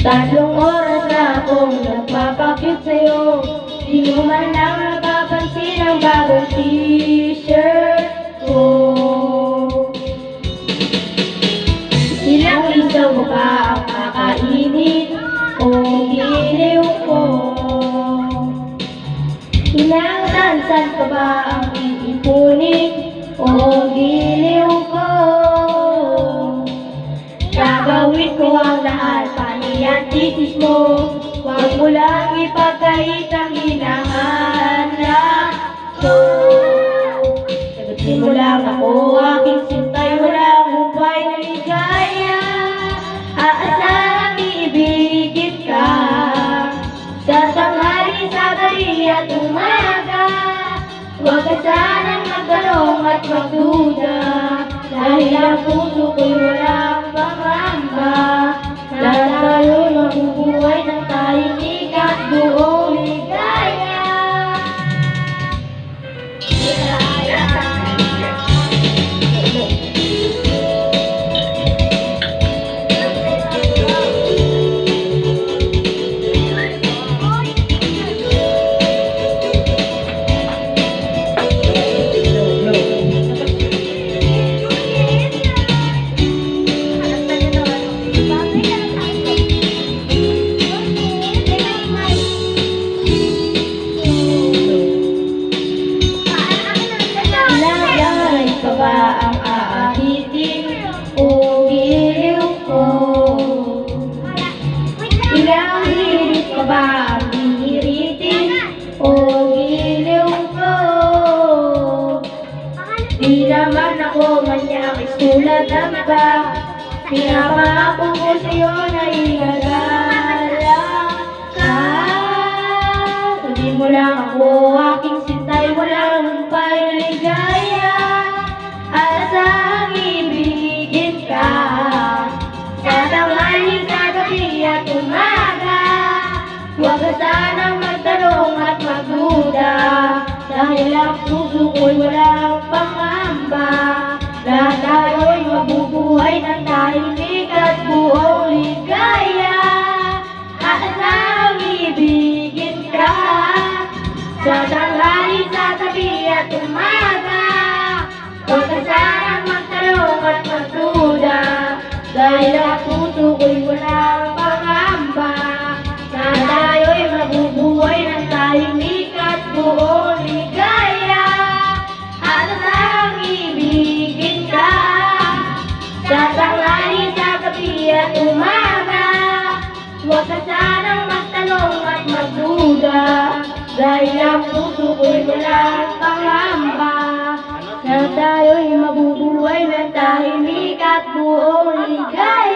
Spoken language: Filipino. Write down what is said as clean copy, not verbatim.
3 oras na akong nagpapakit sa'yo, di mo man lang napapansin ang bagong t-shirt ko. Ilang isaw mo ba ang kakainin o giliw ko? Ilang tansan ka ba ang iipunin o giliw ko? Gagawin ko ang lahat, paniyantisis mo. Huwag mo lang ipagkait ang hinahanap ko. Sagutin mo lang ako, aking sintay, walang hubay na ligaya. Aasahang iibigin ka sa tanghali, sa gabi at umaga. Huwag ka sanang magtanong at magduda, dahil ang puso ko'y walang pangamba. Lahat tayo'y mabubuhay ng tahimik at buong ligaya. Ang aahitin o giliw ko? Ilang hirit ka ba ang hihiritin o giliw ko? Di naman ako manyak isulat ang iba, pinapangako ko sa'yo na igagala ka. Sabihin mo lang ako, aking sintay, walang humpay na ligaya. Alasang ibigin ka sa tanghali, sa gabi at umaga. Huwag ka sanang magtanong at magduda, dahil ang puso ko'y walang pangamba. Lahat tayo'y mabubuhay ng tahimik at buong ligaya. Alasang ibigin ka sa tanghali, sa gabi at umaga. Huwag ka sanang magtanong at magduda, dahil ang puso ko'y walang pangamba. Na tayo'y mabubuhay ng tahimik at buong ligaya. Alasang ibigin ka sa tanghali, sa gabi at umaga. Huwag ka sanang magtanong at magduda, dahil ang puso ko'y walang pangamba. Na tayo'y mabubuhay ng tahimik at buong ligaya.